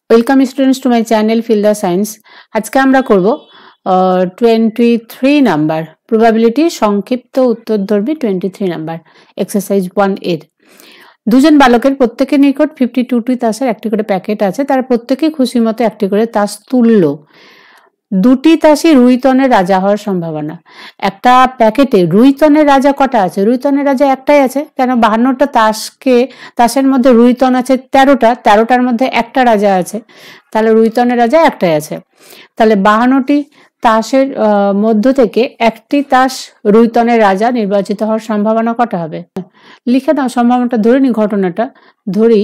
Welcome students to my channel feel the science. আজকে আমরা করব 23 নাম্বার প্রবাবিলিটি সংক্ষিপ্ত উত্তরধর্মী 23 নাম্বার এক্সারসাইজ 1 এর। দুজন বালকের প্রত্যেকের নিকট 52টি তাসের একটি করে প্যাকেট আছে, তারা প্রত্যেকেই খুশি মতো একটি করে তাস তুলল। দুটি তাসই রুইতনের রাজা হওয়ার সম্ভাবনা। একটা প্যাকেটে রুইতনের রাজা কটা আছে? রুইতনের রাজা একটাই আছে, কেন 52টা তাসের মধ্যে রুইতন আছে 13টার মধ্যে একটা রাজা আছে, তাহলে রুইতনের রাজা একটাই আছে। তাহলে 52টি তাসের মধ্য থেকে একটি তাস রুইতনের রাজা নির্বাচিত হওয়ার সম্ভাবনা কটা হবে? লিখে দাও সম্ভাবনাটা, ধরে নি ঘটনাটা ধরি।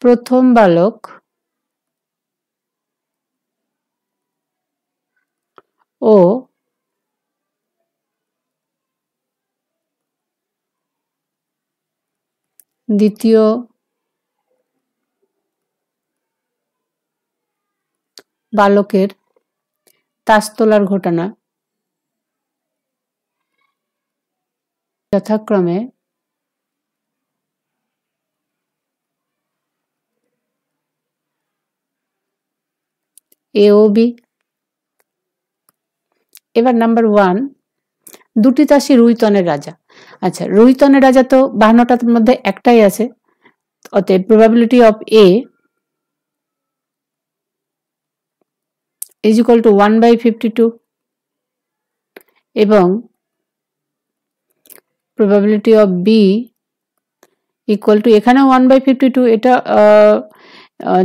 প্রথম বালক ও দ্বিতীয় বালকের তাস তোলার ঘটনা যথাক্রমে এ ও বি। এবার নাম্বার 1, দুটি তাসই রুইতনের রাজা। আচ্ছা, রুইতনের রাজা তো 52টার মধ্যে একটাই আছে, অতএব probability of A is equal to 1/52 এবং probability of B equal to, এখানে 1/52, এটা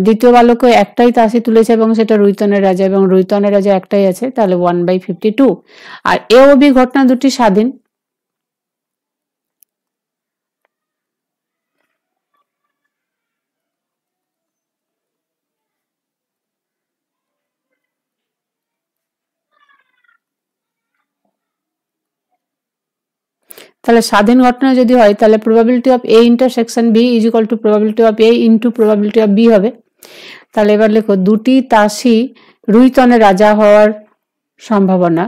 দ্বিতীয় বালকও একটাই তাসই তুলেছে এবং সেটা রুইতনের রাজা, এবং রুইতনের রাজা একটাই আছে, তাহলে 1/52। আর এ ও বি ঘটনা দুটি স্বাধীন, তাহলে স্বাধীন ঘটনা যদি হয় তাহলে probability of A intersection B is equal to probability of A into probability of B হবে। তাহলে এবার লেখো দুটি তাসই রুইতনের রাজা হওয়ার সম্ভাবনা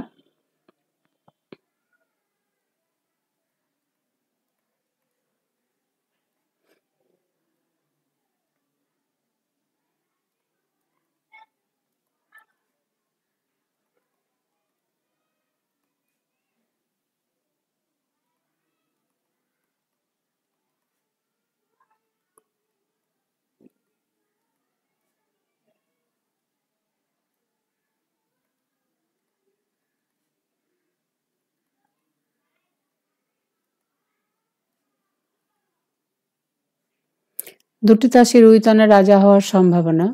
দুটি তাসই রুইতনের রাজা হওয়ার সম্ভাবনা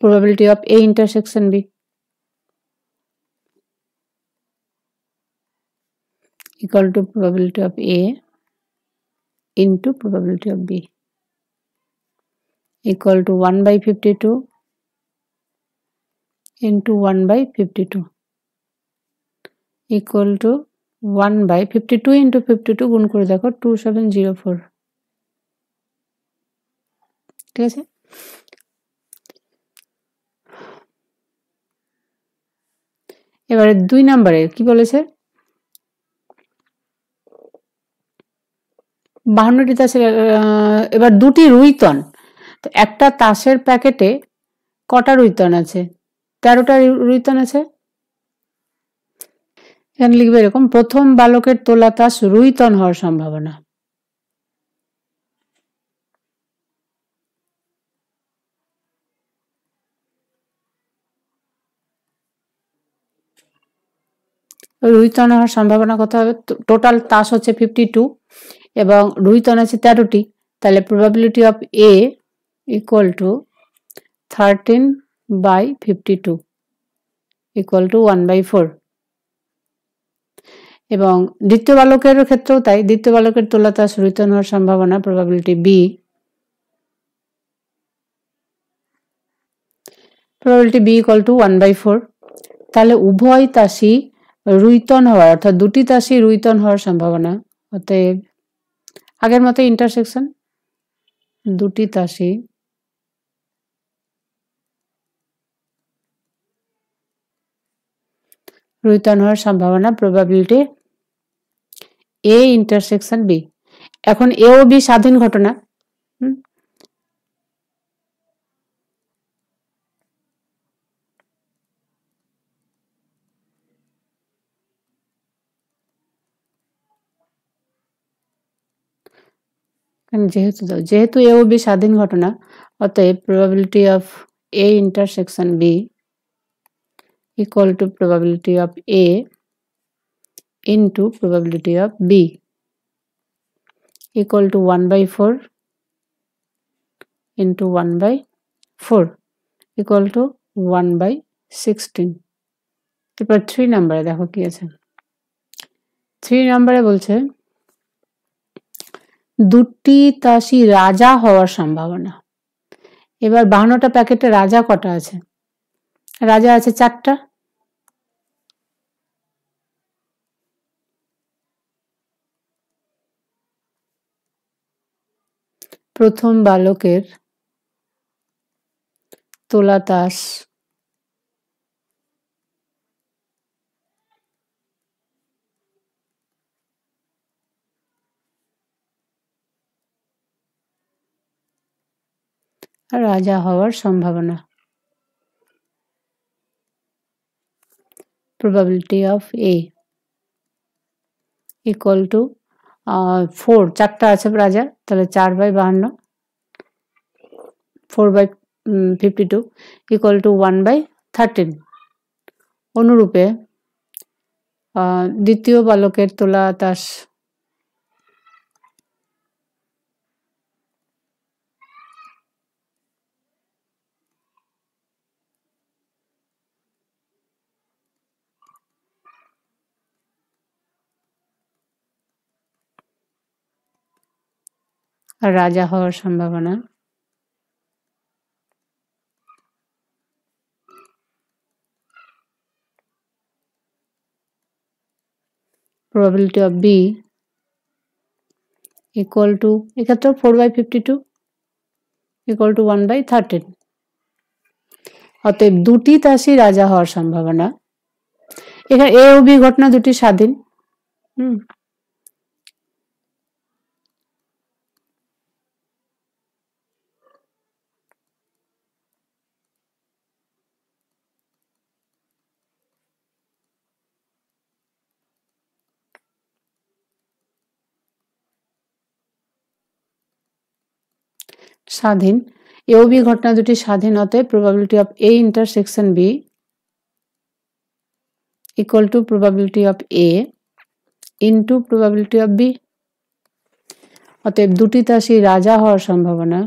probability of A intersection B equal to probability of A into probability of B equal to 1/52 into 1/52 equal to 1/52 into 52 গুণ করে দেখো 2704, ঠিক আছে। এবারে 2 নম্বরে কি বলেছে? 52টি তাসের, এবার দুটি রুইতন, তো একটা তাসের প্যাকেটে কটা রুইতন আছে? 13টা রুইতন আছে। এখানে লিখবে এরকম, প্রথম বালকের তোলা তাস রুইতন হওয়ার সম্ভাবনা। রুইতন হওয়ার সম্ভাবনা কত হবে? টোটাল তাস হচ্ছে 52 এবং রুইতন আছে 13টি, তাহলে probability of A equal to 13/52 equal to 1/4। এবং দ্বিতীয় বালকের ক্ষেত্রেও তাই, দ্বিতীয় বালকের তোলা তাস রুইতন হওয়ার সম্ভাবনা প্রবাবিলিটি বি ইকুয়াল টু 1/4। তাহলে উভয় তাসই রুইতন হওয়ার, অর্থাৎ দুটি তাসই রুইতন হওয়ার সম্ভাবনা, অতএব আগের মতো ইন্টারসেকশন, দুটি তাসই রুইতন হওয়ার সম্ভাবনা প্রবাবিলিটি A ইন্টারসেকশন B। এখন A ও B স্বাধীন ঘটনা। যেহেতু A ও B স্বাধীন ঘটনা, অতএব probability of A intersection B equal to probability of A into probability of B equal to 1/4 into 1/4 equal to 1/16। এরপর 3 নম্বরে দেখো কি আছে। 3 নম্বরে বলছে দুটি তাসই রাজা হওয়ার সম্ভাবনা। এবার 52টা প্যাকেটে রাজা কটা আছে? রাজা আছে 4টা। প্রথম বালকের তোলা তাস রাজা হওয়ার সম্ভাবনা। probability of A equal to 4, 4টা আছে রাজা, তাহলে 4/52 4/52 equal to 1/13। অনুরূপে দ্বিতীয় বালকের তোলা তাস রাজা হওয়ার সম্ভাবনা probability of B equal to এক্ষেত্রে 4/52 equal to 1/13। অতএব দুটি তাসই রাজা হওয়ার সম্ভাবনা। এখানে A ও B ঘটনা দুটি স্বাধীন। স্বাধীন A ও B ঘটনা দুটি স্বাধীন, অতএব probability of A intersection B equal to probability of A into probability of B। অতএব দুটি তাসই রাজা হওয়ার সম্ভাবনা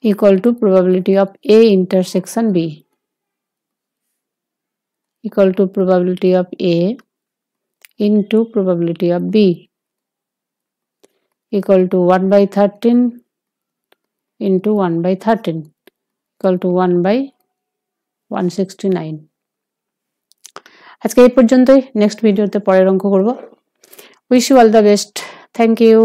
equal to probability of A intersection B equal to probability of A into probability of B equal to 1/13 into 1/13 equal to 1/169। আজকে এই পর্যন্তই। Next ভিডিওতে পরের অঙ্ক করব। Wish you all the best. Thank you.